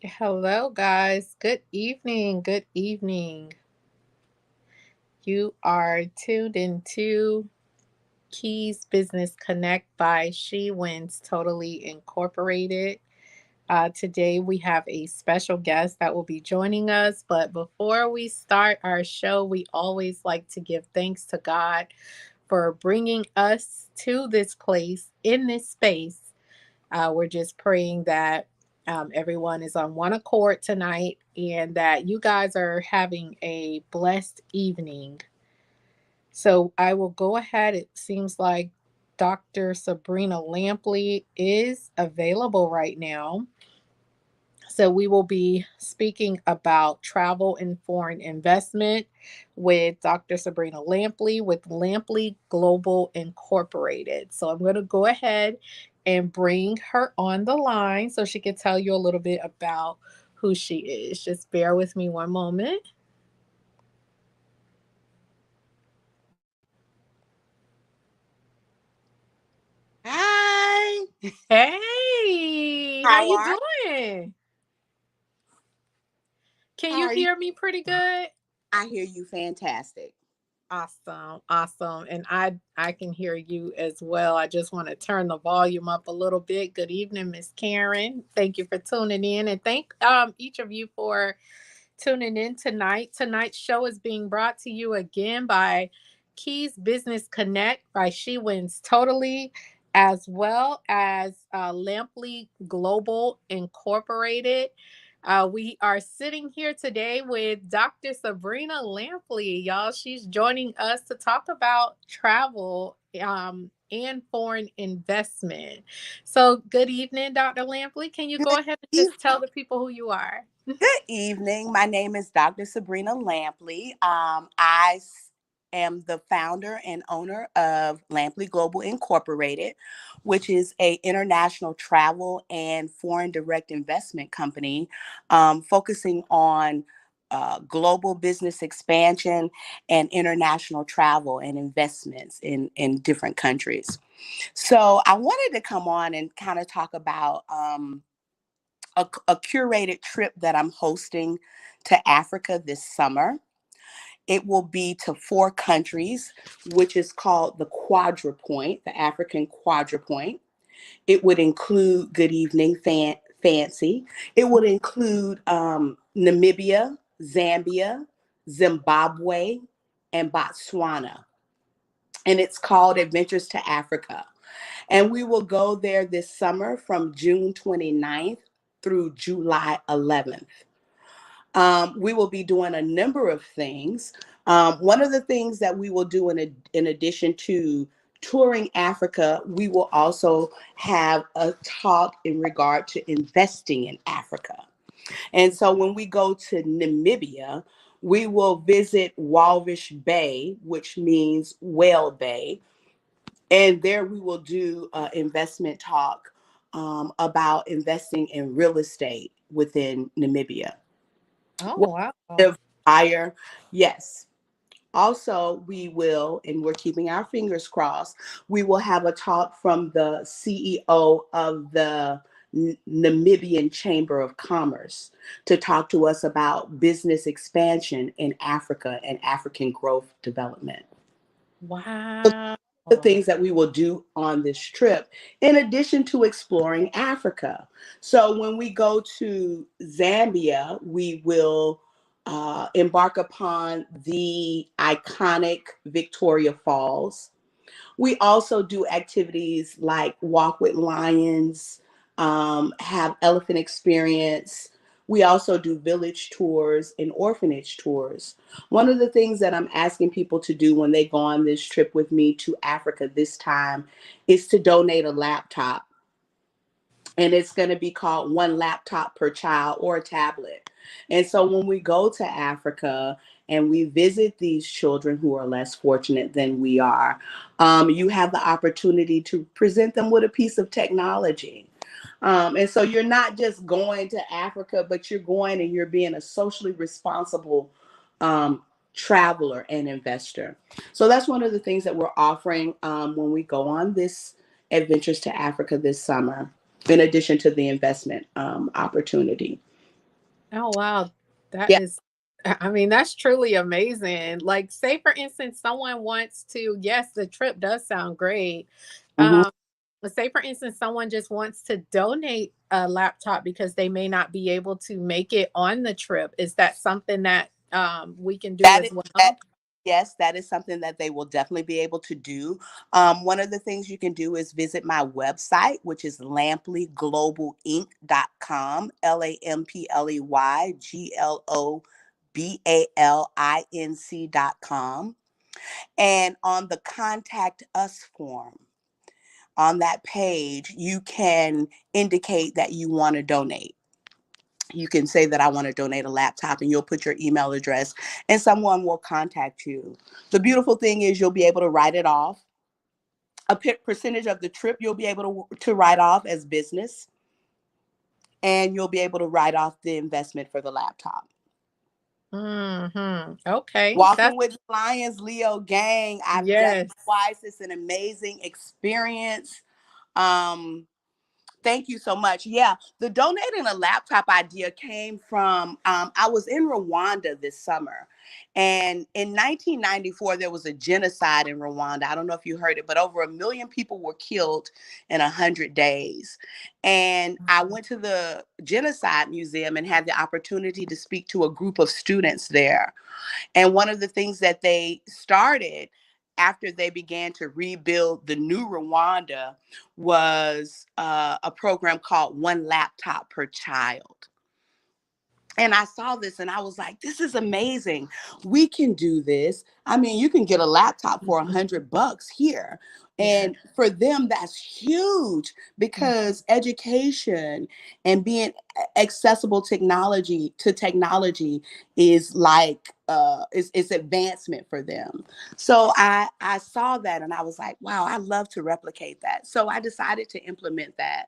Hello, guys. Good evening. Good evening. You are tuned into Keys Business Connect by She Wins Totally Incorporated. Today, we have a special guest that will be joining us. But before we start our show, we always like to give thanks to God for bringing us to this place in this space. We're just praying that everyone is on one accord tonight and that you guys are having a blessed evening. So I will go ahead. It seems like Dr. Sabrina Lampley is available right now. So we will be speaking about travel and foreign investment with Dr. Sabrina Lampley with Lampley Global Incorporated. So I'm going to go ahead and bring her on the line so she can tell you a little bit about who she is. Just bear with me one moment. Hi. Hey, how How you are doing? Can How you are you? hear me pretty good? I hear you fantastic. Awesome, awesome. And I can hear you as well. I just want to turn the volume up a little bit. Good evening, Miss Karen. Thank you for tuning in, and thank each of you for tuning in tonight. Tonight's show is being brought to you again by Keys Business Connect by She Wins Totally, as well as Lampley Global Incorporated. We are sitting here today with Dr. Sabrina Lampley. Y'all, she's joining us to talk about travel and foreign investment. So, good evening, Dr. Lampley. Can you Good go ahead and eve- just tell the people who you are? Good evening. My name is Dr. Sabrina Lampley. I am the founder and owner of Lampley Global Incorporated, which is a international travel and foreign direct investment company, focusing on global business expansion and international travel and investments in different countries. So I wanted to come on and kind of talk about a curated trip that I'm hosting to Africa this summer. It will be to 4 countries, which is called the Quadrupoint, the African Quadrupoint. It would include Good Evening Fancy. It would include Namibia, Zambia, Zimbabwe, and Botswana. And it's called Adventures to Africa. And we will go there this summer from June 29th through July 11th. We will be doing a number of things. One of the things that we will do in addition to touring Africa, we will also have a talk in regard to investing in Africa. And so when we go to Namibia, we will visit Walvish Bay, which means whale bay, and there we will do investment talk about investing in real estate within Namibia. Oh, What wow. if higher? Yes. Also, we will, and we're keeping our fingers crossed, we will have a talk from the CEO of the Namibian Chamber of Commerce to talk to us about business expansion in Africa and African growth development. Wow. The things that we will do on this trip, in addition to exploring Africa. So when we go to Zambia, we will embark upon the iconic Victoria Falls. We also do activities like walk with lions, have elephant experience. We also do village tours and orphanage tours. One of the things that I'm asking people to do when they go on this trip with me to Africa this time is to donate a laptop. And it's going to be called One Laptop Per Child or a tablet. And so when we go to Africa and we visit these children who are less fortunate than we are, you have the opportunity to present them with a piece of technology. And so you're not just going to Africa, but you're going and you're being a socially responsible traveler and investor. So that's one of the things that we're offering when we go on this Adventures to Africa this summer, in addition to the investment opportunity. Oh, wow. That Yeah. is, I mean, that's truly amazing. Like, say for instance, someone wants to, yes, the trip does sound great. Hmm. Um, but say for instance, someone just wants to donate a laptop because they may not be able to make it on the trip. Is that something that we can do That is as that. well? Yes, that is something that they will definitely be able to do. One of the things you can do is visit my website, which is lampleyglobal.inc.com, LAMPLEYGLOBALINC.com. And on the contact us form, on that page, you can indicate that you want to donate. You can say that I want to donate a laptop and you'll put your email address and someone will contact you. The beautiful thing is you'll be able to write it off. A percentage of the trip you'll be able to write off as business, and you'll be able to write off the investment for the laptop. Okay. Walking That's with Lions Leo gang, I've done it yes. twice. It's an amazing experience. Um, Thank you so much. Yeah, the donating a laptop idea came from I was in Rwanda this summer. And in 1994, there was a genocide in Rwanda. I don't know if you heard it, but over 1 million people were killed in 100 days. And I went to the Genocide Museum and had the opportunity to speak to a group of students there. And one of the things that they started after they began to rebuild the new Rwanda was a program called One Laptop Per Child. And I saw this and I was like, this is amazing. We can do this. I mean, you can get a laptop for $100 here. Yeah. And for them, that's huge because education and being accessible technology is like is advancement for them. So I saw that and I was like, wow, I love to replicate that. So I decided to implement that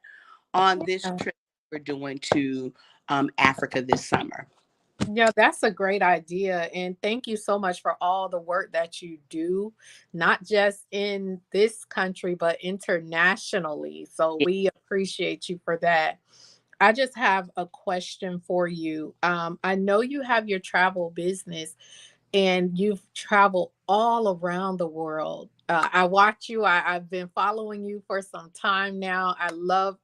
on this Yeah. trip we're doing to Africa this summer. Yeah, that's a great idea. And thank you so much for all the work that you do, not just in this country, but internationally. So we appreciate you for that. I just have a question for you. I know you have your travel business and you've traveled all around the world. I watch you. I've been following you for some time now. I love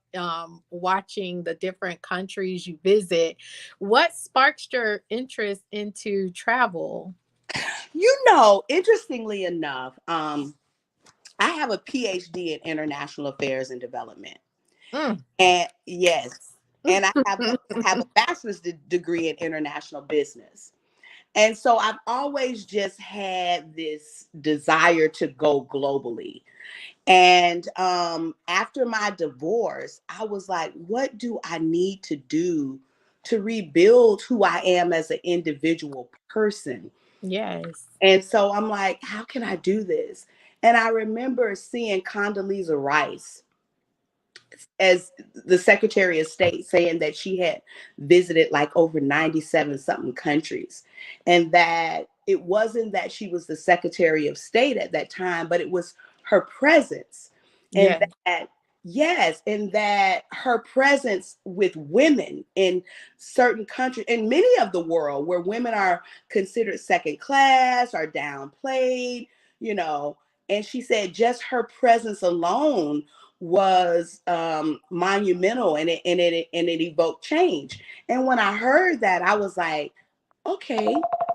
watching the different countries you visit. What sparks your interest into travel? Interestingly enough, I have a PhD in international affairs and development. Mm. And yes, and I have a bachelor's degree in international business. And so I've always just had this desire to go globally. And after my divorce, I was like, what do I need to do to rebuild who I am as an individual person? Yes. And so I'm like, how can I do this? And I remember seeing Condoleezza Rice as the Secretary of State saying that she had visited like over 97 something countries, and that it wasn't that she was the Secretary of State at that time, but it was her presence. And Yes. that, yes, and that her presence with women in certain countries, in many of the world where women are considered second class or downplayed, you know. And she said just her presence alone was monumental, and it evoked change. And when I heard that, I was like, okay,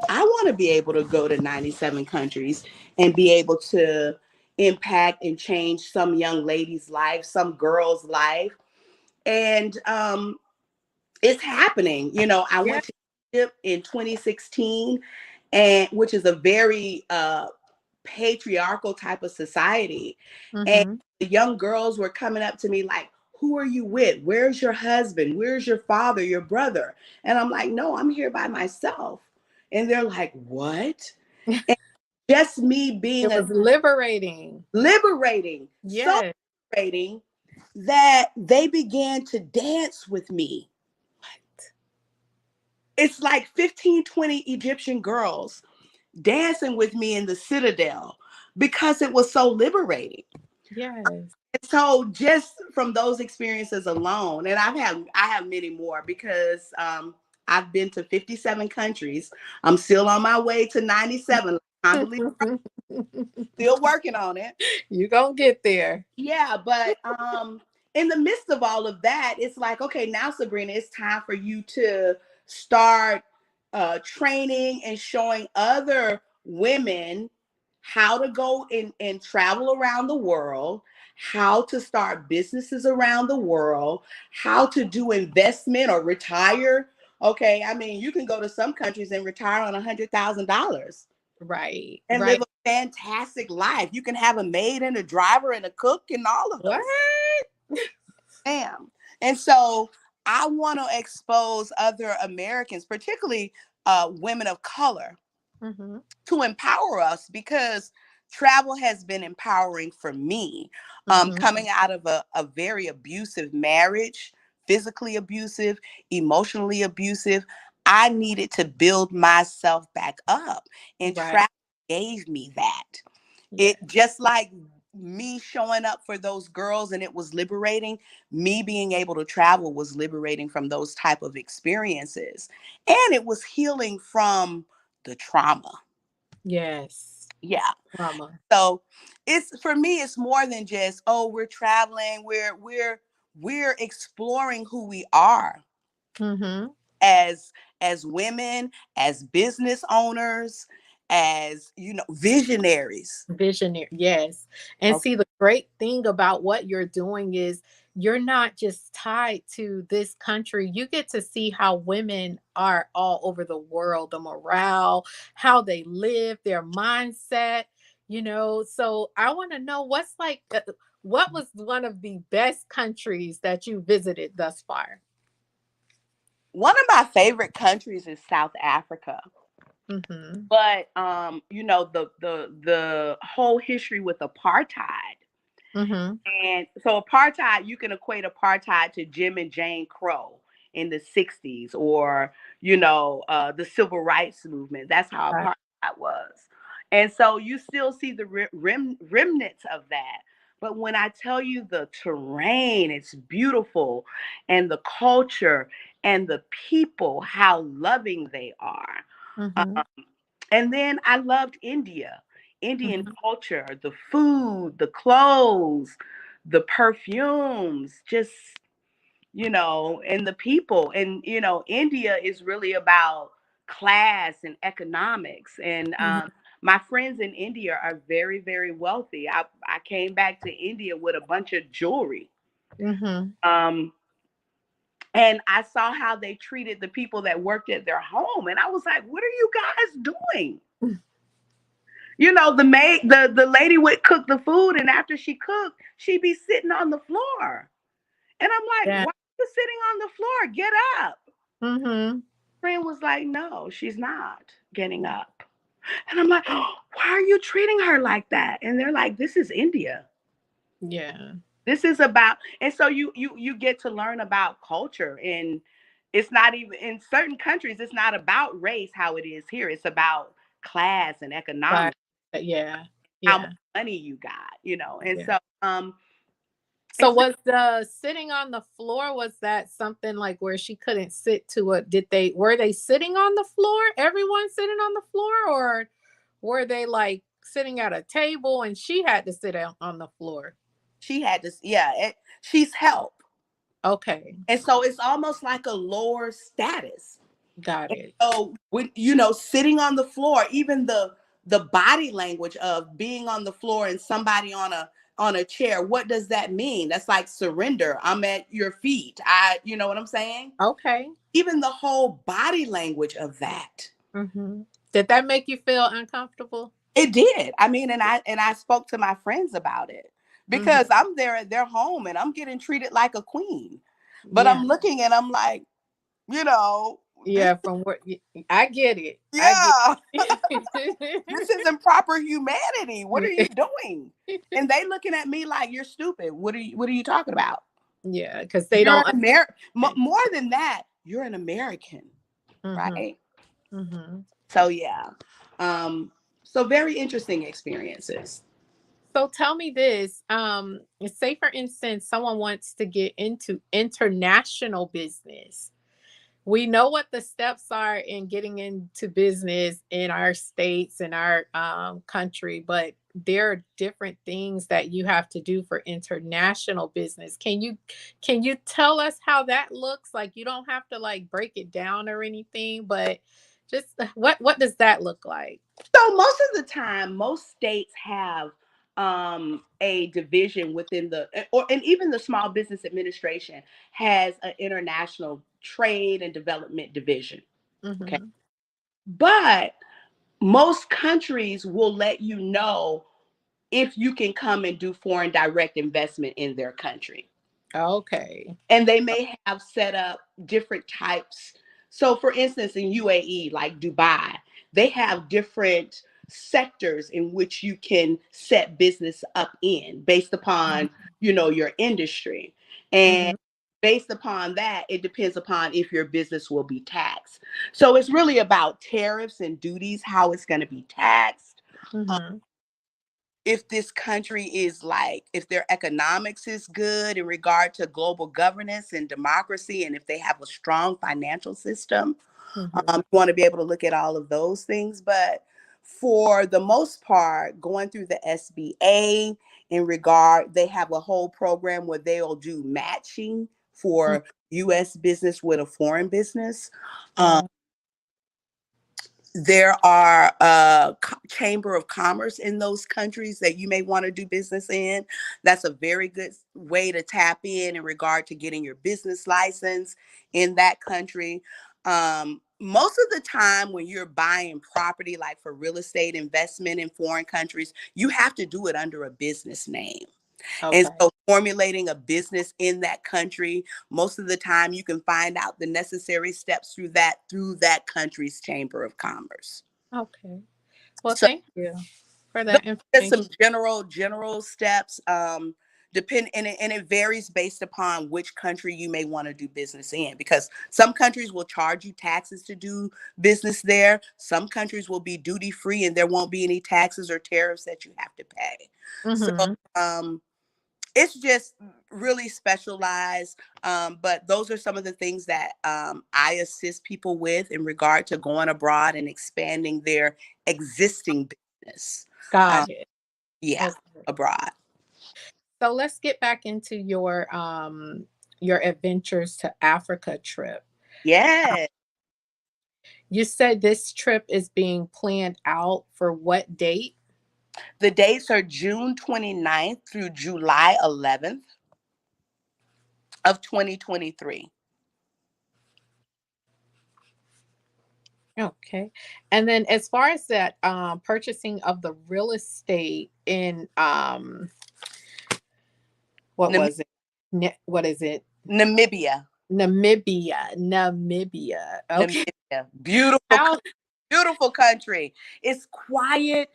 I want to be able to go to 97 countries and be able to impact and change some young lady's life, some girl's life. And it's happening. I Yeah. went to Egypt in 2016, and which is a very patriarchal type of society. And Mm-hmm. the young girls were coming up to me like, who are you with? Where's your husband? Where's your father, your brother? And I'm like, no, I'm here by myself. And they're like, what? And just me being It a was liberating. liberating, so Yes. liberating that they began to dance with me. It's like 15, 20 Egyptian girls dancing with me in the Citadel because it was so liberating. Yes. So just from those experiences alone, and I have many more because I've been to 57 countries. I'm still on my way to 97. I can't believe still working on it. You gonna get there. Yeah, but in the midst of all of that, it's like, okay, now Sabrina, it's time for you to start training and showing other women how to go and travel around the world, how to start businesses around the world, how to do investment or retire. Okay, I mean, you can go to some countries and retire on $100,000 Right, and live right. a fantastic life. You can have a maid and a driver and a cook and all of What? those. Bam. And so I want to expose other Americans, particularly women of color, Mm-hmm. to empower us because travel has been empowering for me. Mm-hmm. Coming out of a very abusive marriage, physically abusive, emotionally abusive, I needed to build myself back up, and Right. travel gave me that. Yeah. It just like me showing up for those girls, and it was liberating. Me being able to travel was liberating from those type of experiences, and it was healing from the trauma. Yes. Yeah. Mama. So it's for me, it's more than just, oh, we're traveling, we're exploring who we are Mm-hmm. as as women, as business owners, as visionaries. Visionary, yes. And Okay. see, the great thing about what you're doing is you're not just tied to this country. You get to see how women are all over the world, the morale, how they live, their mindset, So I want to know what was one of the best countries that you visited thus far? One of my favorite countries is South Africa. Mm-hmm. But the whole history with apartheid. Mm-hmm. And so apartheid, you can equate apartheid to Jim and Jane Crow in the 60s, or, the civil rights movement. That's how Right. apartheid was. And so you still see the remnants of that. But when I tell you the terrain, it's beautiful, and the culture and the people, how loving they are. Mm-hmm. And then I loved India, Indian Mm-hmm. culture, the food, the clothes, the perfumes, just, and the people. And, India is really about class and economics. And Mm-hmm. my friends in India are very, very wealthy. I came back to India with a bunch of jewelry. Mm-hmm. Um, and I saw how they treated the people that worked at their home. And I was like, what are you guys doing? The maid, the lady would cook the food, and after she cooked, she'd be sitting on the floor. And I'm like, Yeah. why are you sitting on the floor? Get up. Mm-hmm. Friend was like, no, she's not getting up. And I'm like, oh, why are you treating her like that? And they're like, this is India. Yeah. This is about, and so you get to learn about culture. And it's not even in certain countries, it's not about race how it is here. It's about class and But economics, yeah. how much Yeah. money you got. And Yeah. so So it's was the sitting on the floor, was that something like where she couldn't sit to it? Were they sitting on the floor? Everyone sitting on the floor, or were they like sitting at a table and she had to sit on the floor? she had this, yeah, she's help. Okay. And so it's almost like a lower status. Got And it. so when sitting on the floor, even the body language of being on the floor and somebody on a chair, what does that mean? That's like surrender. I'm at your feet. You know what I'm saying? Okay. Even the whole body language of that. Did that make you feel uncomfortable? It did. I mean, and I spoke to my friends about it Hmm. because I'm there at their home and I'm getting treated like a queen. But Yeah. I'm looking and I'm like, this, Yeah. From where I get it. I get yeah, this it. isn't proper humanity. What are you doing? And they looking at me like you're stupid. What are you talking about? Yeah, because they You're don't an American. understand. More than that, you're an American, Hmm. right? Hmm. So yeah. Um, so very interesting experiences. So tell me this. Say for instance, someone wants to get into international business. We know what the steps are in getting into business in our states and our country, but there are different things that you have to do for international business. Can you tell us how that looks? Like, you don't have to like break it down or anything, but just what does that look like? So most of the time, most states have a division within the, or and even the Small Business Administration has an international trade and development division. Okay, Mm-hmm. but most countries will let you know if you can come and do foreign direct investment in their country. Okay. And they may have set up different types. So, for instance, in UAE, like Dubai, they have different sectors in which you can set business up in based upon, your industry. And Mm-hmm. based upon that, it depends upon if your business will be taxed. So it's really about tariffs and duties, how it's going to be taxed, Mm-hmm. if this country is like, if their economics is good in regard to global governance and democracy, and if they have a strong financial system. Mm-hmm. You want to be able to look at all of those things. But for the most part, going through the SBA in regard, they have a whole program where they'll do matching for US business with a foreign business. Um, Mm-hmm. there are chamber of commerce in those countries that you may want to do business in. That's a very good way to tap in regard to getting your business license in that country. Most of the time when you're buying property, like for real estate investment in foreign countries, you have to do it under a business name. And Okay. so formulating a business in that country, most of the time you can find out the necessary steps through that country's chamber of commerce. Okay. Well, So thank you for those that are some information. general steps. Depend and it varies based upon which country you may want to do business in, because some countries will charge you taxes to do business there. Some countries will be duty free and there won't be any taxes or tariffs that you have to pay. So Mm-hmm. um it's just really specialized. But those are some of the things that I assist people with in regard to going abroad and expanding their existing business. Um, Got it. yeah, Okay. abroad. So let's get back into your adventures to Africa trip. Yeah. You said this trip is being planned out for what date? The dates are June 29th through July 11th of 2023. Okay. And then as far as that purchasing of the real estate in what Nam- was it? What is it? Namibia. Namibia. Okay. Namibia. Beautiful, How beautiful country. It's quiet.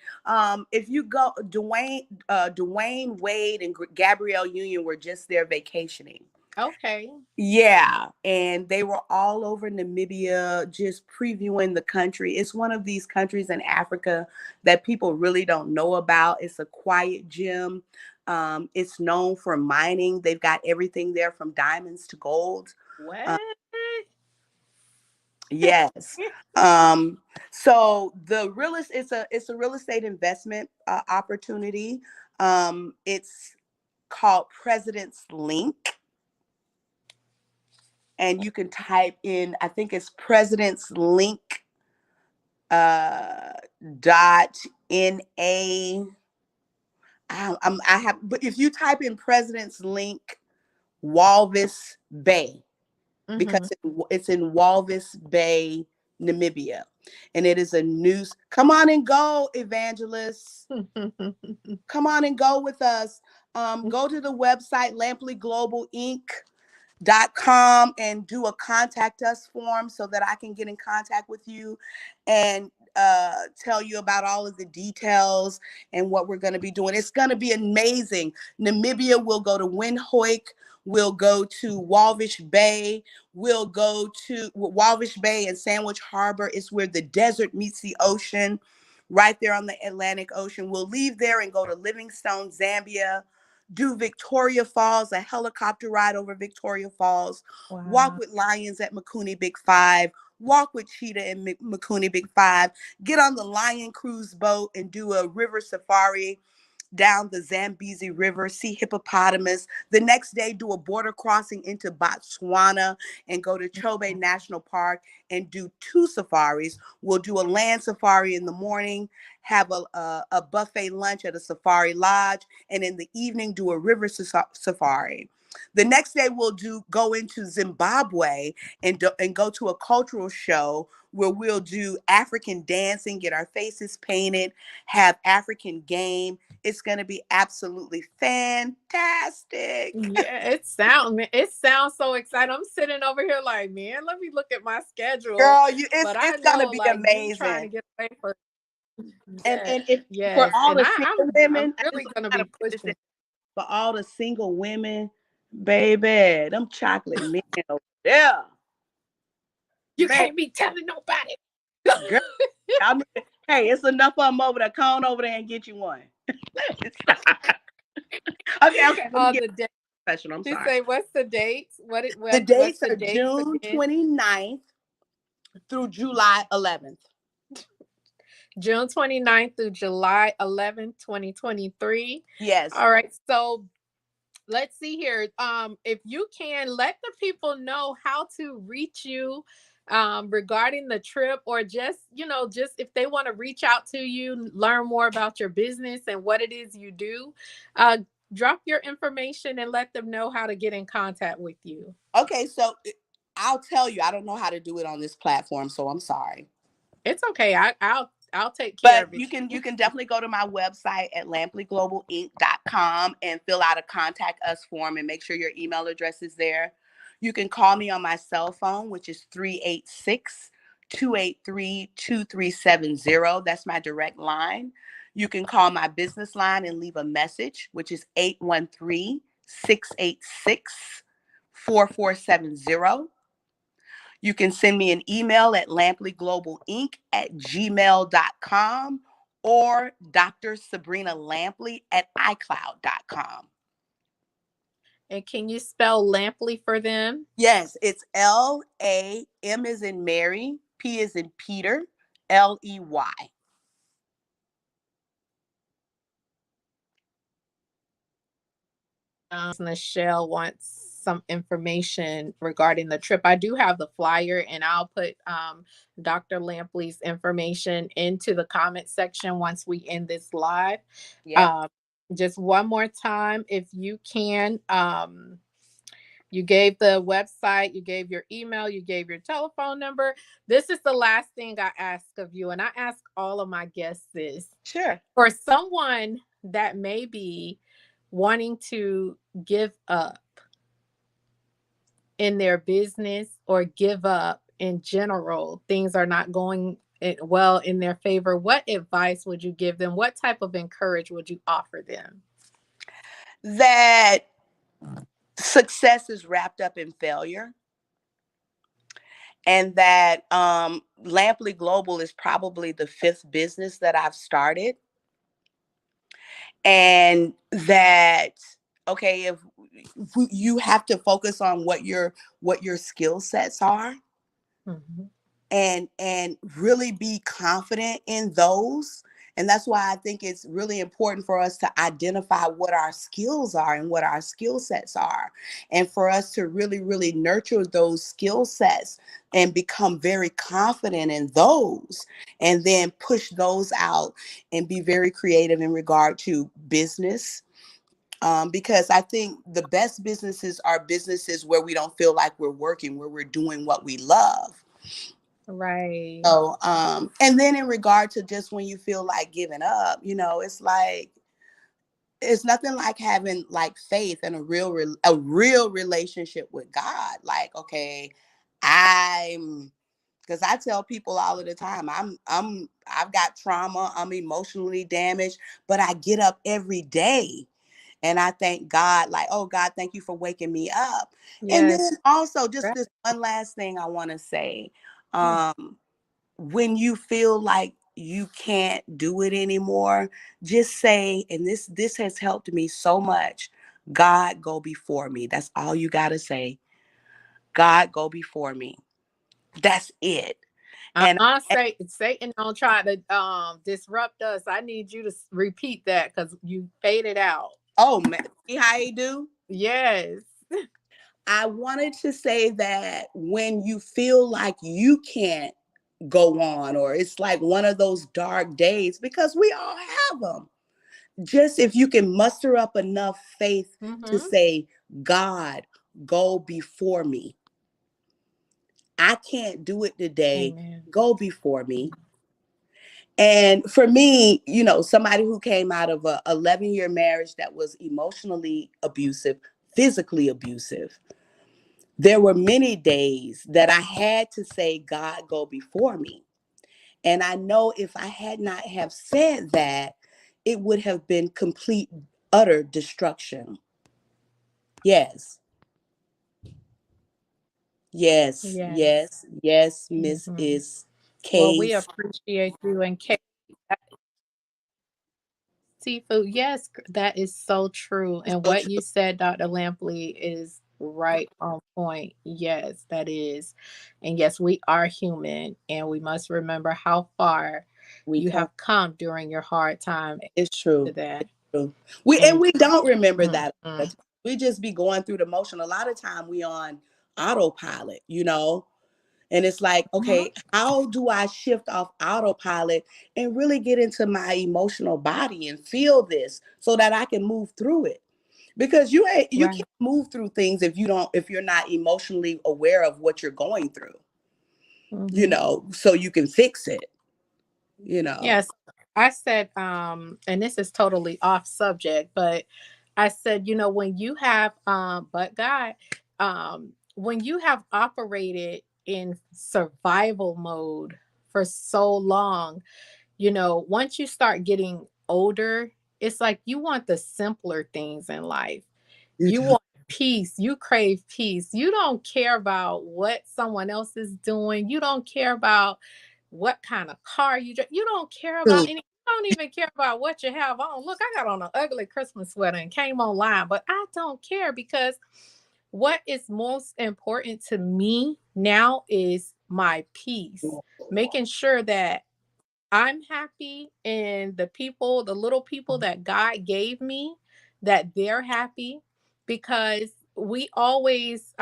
If you go, Dwayne Wade and Gabrielle Union were just there vacationing. okay. Yeah, and they were all over Namibia just previewing the country. It's one of these countries in Africa that people really don't know about. It's a quiet gem. It's known for mining. They've got everything there from diamonds to gold. Uh, What? yes. Um, so it's a real estate investment opportunity. It's called President's Link, and you can type in, I think it's President's Link uh dot na. I have, but if you type in President's Link Walvis Bay, because Mm-hmm. it's in Walvis Bay, Namibia, and it is a news. Come on and go, evangelists. Come on and go with us. Go to the website Lampley Global Inc.com and do a contact us form so that I can get in contact with you and tell you about all of the details and what we're going to be doing. It's going to be amazing. Namibia will go to Windhoek. We'll go to Walvish Bay. We'll go to Walvish Bay and Sandwich Harbor. It's where the desert meets the ocean, right there on the Atlantic Ocean. We'll leave there and go to Livingstone, Zambia, do Victoria Falls, a helicopter ride over Victoria Falls, walk Wow. with lions at Makuni Big Five, walk with cheetah in Makuni Big Five, get on the Lion Cruise boat and do a river safari down the Zambezi River, see hippopotamus. The next day, do a border crossing into Botswana and go to Chobe National Park and do two safaris. We'll do a land safari in the morning, have a buffet lunch at a safari lodge, and in the evening, do a river safari. The next day, we'll go into Zimbabwe and go to a cultural show where we'll do African dancing, get our faces painted, have African game. It's going to be absolutely fantastic. Yeah, it sounds so exciting. I'm sitting over here like, man, let me look at my schedule. Girl, But I it's going to know be like you trying to amazing. get away for And yeah, if for yes. all And the single I'm women, I really just gonna got to be put this in. pushing. For all the single women, baby, them chocolate men over there, You baby, can't be telling nobody. girl. I mean, hey, it's enough of them over there. Come on over there and get you one. Okay, let me get The date. professional. I'm You sorry. say what's the dates? The What's dates the are dates June again? 29th through July 11th. June 29th through July 11th, 2023. Yes. All right. So let's see here. If you can let the people know how to reach you regarding the trip, or just, just if they want to reach out to you, learn more about your business and what it is you do, uh, drop your information and let them know how to get in contact with you. Okay, so I'll tell you, I don't know how to do it on this platform, so I'm sorry. It's okay. I'll take care But of it. you can definitely go to my website at lampleyglobal.inc.com and fill out a contact us form and make sure your email address is there. You can call me on my cell phone, which is 386-283-2370. That's my direct line. You can call my business line and leave a message, which is 813-686-4470. You can send me an email at lampleyglobal.inc@gmail.com or Dr. Sabrina Lampley at iCloud.com. And can you spell Lampley for them? Yes, it's LAM is in Mary, P is in Peter, LEY. Michelle wants some information regarding the trip. I do have the flyer, and I'll put Dr. Lampley's information into the comment section once we end this live. Yep, Um, just one more time, if you can. You gave the website, you gave your email, you gave your telephone number. This is the last thing I ask of you, and I ask all of my guests this. sure. For someone that may be wanting to give up in their business, or give up in general, things are not going well in their favor, what advice would you give them? What type of encourage would you offer them? That success is wrapped up in failure, and that Lampley Global is probably the fifth business that I've started, and that okay, if you have to focus on what your skill sets are, Mhm. and really be confident in those. And that's why I think it's really important for us to identify what our skills are and what our skill sets are, and for us to really nurture those skill sets and become very confident in those, and then push those out and be very creative in regard to business. Because I think the best businesses are businesses where we don't feel like we're working, where we're doing what we love. Right. So, and then in regard to just when you feel like giving up, it's like it's nothing like having like faith and a real relationship with God. Like, okay, I'm because I tell people all of the time, I've got trauma, I'm emotionally damaged, but I get up every day and I thank God, like, oh God, thank you for waking me up. And Yes. then also just Right. this one last thing I want to say. Um, when you feel like you can't do it anymore, just say, and this has helped me so much. God, go before me. That's all you got to say. God, go before me. That's it. And Say Satan don't try to disrupt us. I need you to repeat that because you faded out. oh man, see how you do? Yes. I wanted to say that when you feel like you can't go on, or it's like one of those dark days, because we all have them, just if you can muster up enough faith to Mm-hmm. say, God, go before me. I can't do it today. Amen. Go before me. And for me, somebody who came out of a 11-year marriage that was emotionally abusive, physically abusive, there were many days that I had to say, God, go before me. And I know if I had not have said that, it would have been complete, utter destruction. Yes, yes, Yes. yes, yes, Miss Mm-hmm. is Well, we Case. appreciate you and Kate. Seafood, yes, that is so true. And So what true. you said, Dr. Lampley, is right on point. Yes, that is. And yes, we are human, and we must remember how far We you come. have come during your hard time It's true. to that. True. We and And we don't remember that. A lot mhm. of time. We just be going through the motion. A lot of time we on autopilot. And it's like, Mhm. okay, how do I shift off autopilot and really get into my emotional body and feel this so that I can move through it? Because you Right. can't move through things if you're not emotionally aware of what you're going through, Mhm. so you can fix it. Yes, I said, and this is totally off subject, but I said, when you have, but God, when you have operated in survival mode for so long, once you start getting older, it's like you want the simpler things in life. You You do. want peace. You crave peace. You don't care about what someone else is doing. You don't care about what kind of car you drive. You don't care about any. You don't even care about what you have on. Look, I got on an ugly Christmas sweater and came online, but I don't care because what is most important to me now is my peace, making sure that I'm happy and the little people that God gave me, that they're happy because we always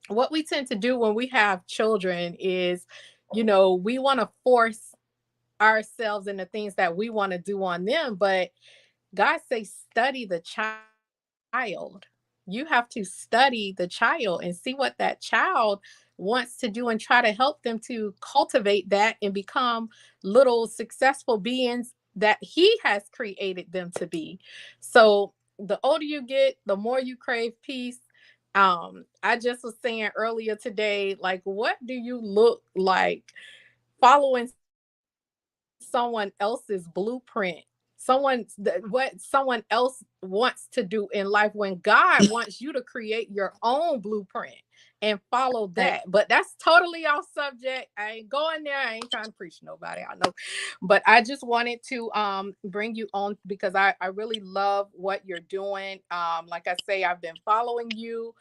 what we tend to do when we have children is, we want to force ourselves into things that we want to do on them, but God says, study the child. You have to study the child and see what that child wants to do and try to help them to cultivate that and become little successful beings that He has created them to be. So the older you get, the more you crave peace. I just was saying earlier today, like, what do you look like following someone else's blueprint, what someone else wants to do in life when God wants you to create your own blueprint and follow Right. that. But that's totally off subject. I ain't going there. I ain't trying to preach to nobody. I know. But I just wanted to bring you on because I really love what you're doing. Like I say, I've been following you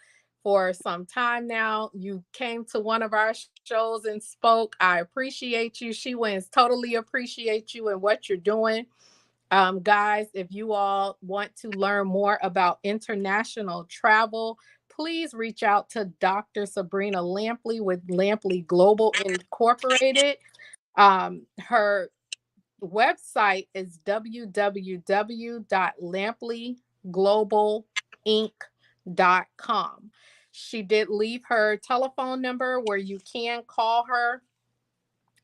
for some time now. You came to one of our shows and spoke. I appreciate you. She wins totally appreciate you and what you're doing. Guys, if you all want to learn more about international travel, please reach out to Dr. Sabrina Lampley with Lampley Global Incorporated. Her website is www.lampleyglobal.inc.com. She did leave her telephone number where you can call her.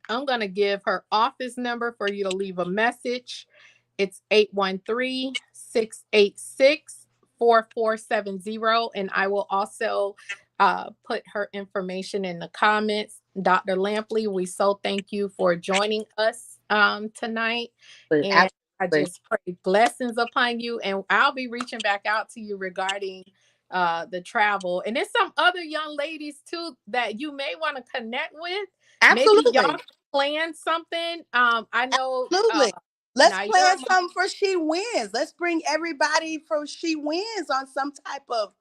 I'm going to give her office number for you to leave a message. It's 813-686-4470. And I will also put her information in the comments. Dr. Lampley, we so thank you for joining us tonight. And I Absolutely. just pray blessings upon you. And I'll be reaching back out to you regarding the travel. And there's some other young ladies too that you may want to connect with. Maybe y'all Absolutely. plan something. I know Absolutely. Let's Now you're plan on my something for She Wins. Let's bring everybody for She Wins on some type of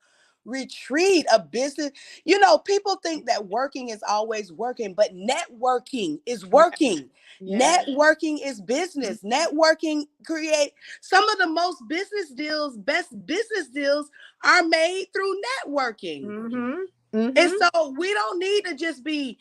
retreat, a business. You know, people think that working is always working, but networking is yeah, working. yes. Networking is business. Networking create some of the most business deals, best business deals are made through networking. Mm-hmm. And Mm-hmm. so we don't need to just be,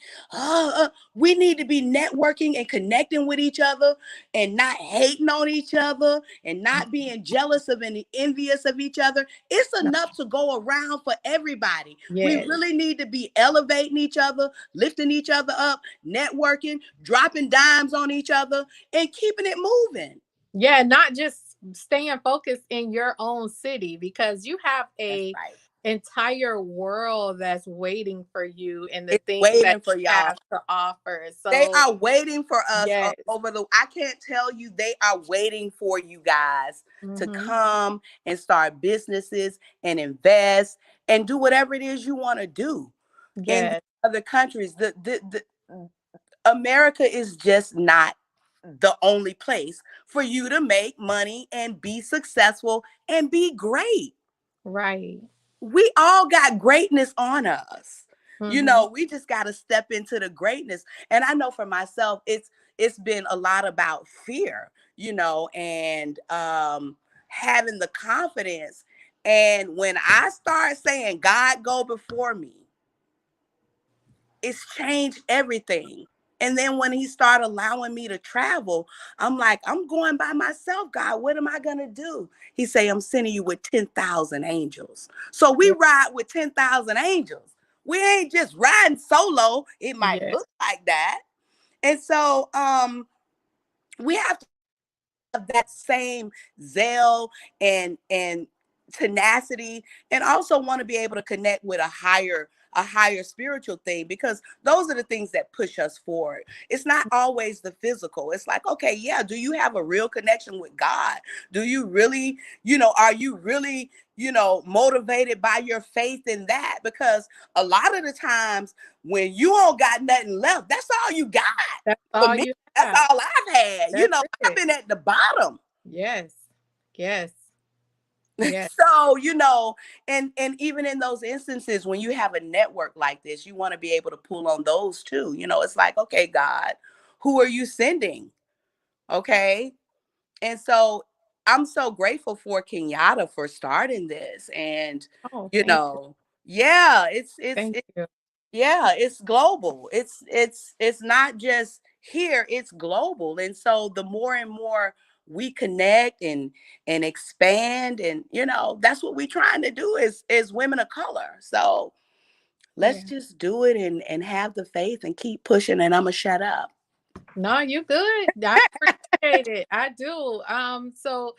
we need to be networking and connecting with each other and not hating on each other and not being jealous of and envious of each other. It's No. enough to go around for everybody. We Yes. really need to be elevating each other, lifting each other up, networking, dropping dimes on each other, and keeping it moving. Yeah, not just staying focused in your own city because you have That's a right. entire world that's waiting for you and the It's things that waiting for you y'all. have to offer. They So are waiting for us yes. over the. I can't tell you, they are waiting for you guys to Mm-hmm. come and start businesses and invest and do whatever it is you want to do in these Yes. other countries. The America is just not the only place for you to make money and be successful and be great. Right. We all got greatness on us. You Mm-hmm. know, we just got to step into the greatness. And I know for myself, it's been a lot about fear, you know, and having the confidence. And when I start saying God go before me, it's changed everything. And then when he started allowing me to travel, I'm like, I'm going by myself, God. What am I going to do? He say, I'm sending you with 10,000 angels. So we Yeah. ride with 10,000 angels. We ain't just riding solo. It might Yes. look like that. And so we have that same zeal and tenacity, and also want to be able to connect with a higher spiritual thing, because those are the things that push us forward. It's not always the physical. It's like, okay, yeah, do you have a real connection with God? Do you really, are you really, motivated by your faith in that? Because a lot of the times when you don't got nothing left, that's all you got. That's For all me, you that's have. all I've had. That's I've it. been at the bottom. Yes. Yes. Yes. So, and even in those instances when you have a network like this, you want to be able to pull on those too. It's like, okay, God, who are you sending? Okay. And so I'm so grateful for Kenyatta for starting this. And, Oh, you thank you. know, yeah, Thank you. yeah, it's global. It's not just here, it's global. And so the more and more we connect and expand, and that's what we're trying to do is women of color. So let's Yeah. just do it and have the faith and keep pushing, and I'm gonna shut up. No, you good. I appreciate it. I do. So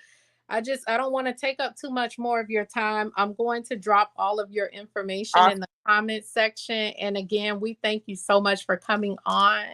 I don't want to take up too much more of your time. I'm going to drop all of your information in Awesome. the comment section. And again, we thank you so much for coming on.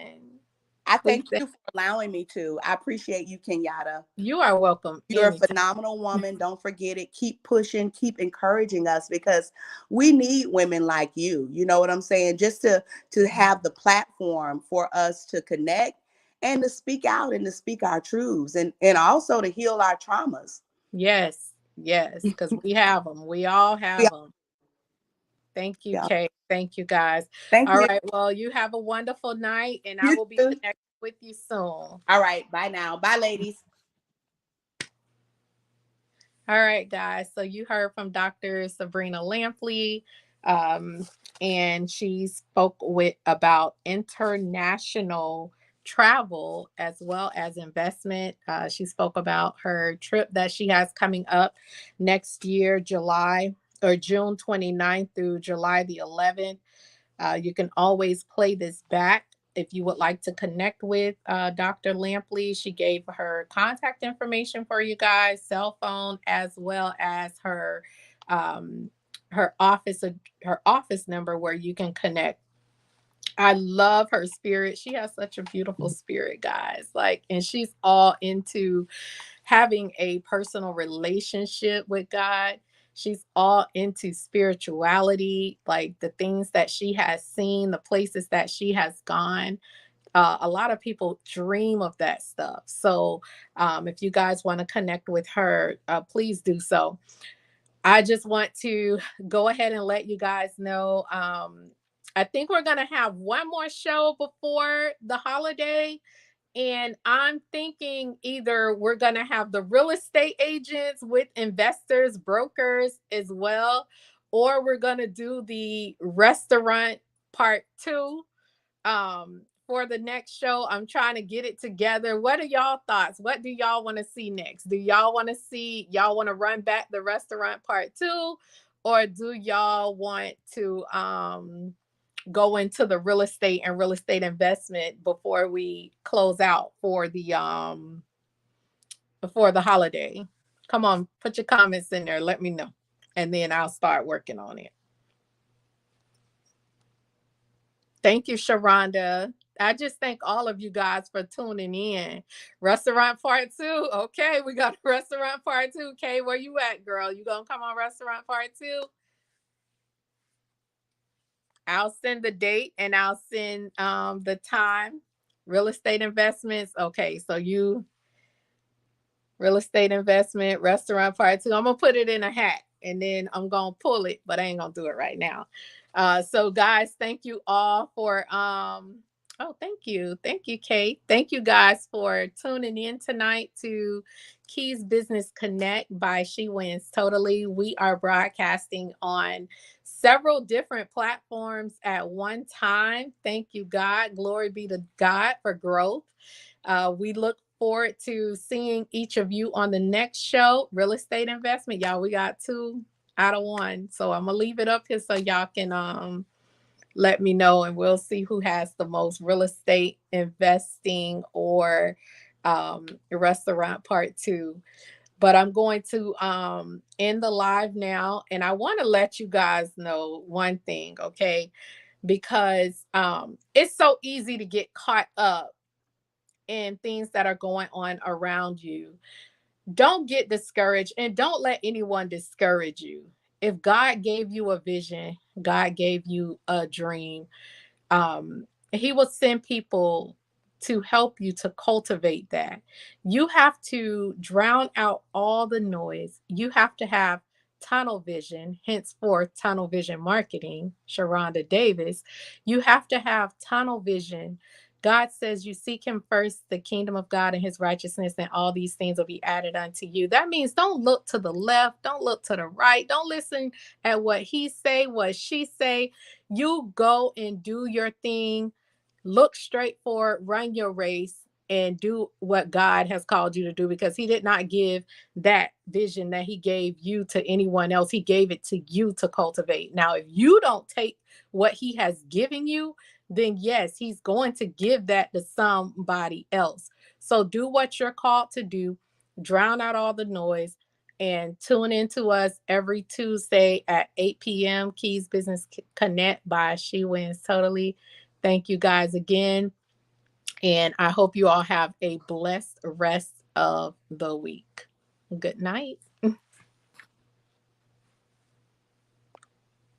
I We thank thank you for allowing me to. I appreciate you, Kenyatta. you are welcome You're a anytime. phenomenal woman. Don't forget it. Keep pushing, keep encouraging us, because we need women like you. You know what I'm saying? Just to have the platform for us to connect and to speak out and to speak our truths, and also to heal our traumas. Yes, yes, because we have them. We all Yeah. have them. Thank you, Yeah. Kate. Thank you, guys. Thank All you. right. Well, you have a wonderful night, and I You will be too. connected with you soon. All right. Bye now. Bye, ladies. All right, guys. So you heard from Dr. Sabrina Lampley, um, and she spoke with about international travel as well as investment. She spoke about her trip that she has coming up next year, July or June 29th through July the 11th. You can always play this back if you would like to connect with Dr. Lampley. She gave her contact information for you guys, cell phone, as well as um, her office her office number where you can connect. I love her spirit. She has such a beautiful spirit, guys. Like, and she's all into having a personal relationship with God. She's all into spirituality, like the things that she has seen, the places that she has gone. A lot of people dream of that stuff. So if you guys want to connect with her, please do so. I just want to go ahead and let you guys know. I think we're going to have one more show before the holiday. And I'm thinking either we're going to have the real estate agents with investors, brokers as well, or we're going to do the restaurant part two for the next show. I'm trying to get it together. What are y'all thoughts? What do y'all want to see next? Do y'all want to see, y'all want to run back the restaurant part two, or do y'all want to go into the real estate and real estate investment before we close out for the before the holiday? Come on, put your comments in there, let me know, and then I'll start working on it. Thank you, Sharonda. I just thank all of you guys for tuning in. Restaurant part two. Okay, we got restaurant part two. Okay, where you at, girl? You gonna come on restaurant part two? I'll send the date and I'll send the time. Real estate investments. Okay, so you real estate investment, restaurant part two. I'm gonna put it in a hat and then I'm gonna pull it, but I ain't gonna do it right now. So guys, thank you all for oh, thank you. Thank you, Kate. Thank you guys for tuning in tonight to Keys Business Connect by She Wins Totally. We are broadcasting on several different platforms at one time. Thank you, God. Glory be to God for growth. We look forward to seeing each of you on the next show, Real Estate Investment. Y'all, we got 2 out of 1. So I'm gonna leave it up here so y'all can let me know, and we'll see who has the most real estate investing or restaurant part two. But I'm going to end the live now, and I want to let you guys know one thing, okay? Because it's so easy to get caught up in things that are going on around you. Don't get discouraged and don't let anyone discourage you. If God gave you a vision, God gave you a dream, he will send people to help you to cultivate that. You have to drown out all the noise. You have to have tunnel vision, henceforth tunnel vision marketing, Sharonda Davis. You have to have tunnel vision. God says you seek him first, the kingdom of God and his righteousness, and all these things will be added unto you. That means don't look to the left, don't look to the right, don't listen at what he say, what she say. You go and do your thing, look straight forward, run your race, and do what God has called you to do, because he did not give that vision that he gave you to anyone else. He gave it to you to cultivate. Now, if you don't take what he has given you, then yes, he's going to give that to somebody else. So do what you're called to do, drown out all the noise, and tune into us every Tuesday at 8 p.m. Keys Business Connect by She Wins Totally. Thank you guys again. And I hope you all have a blessed rest of the week. Good night.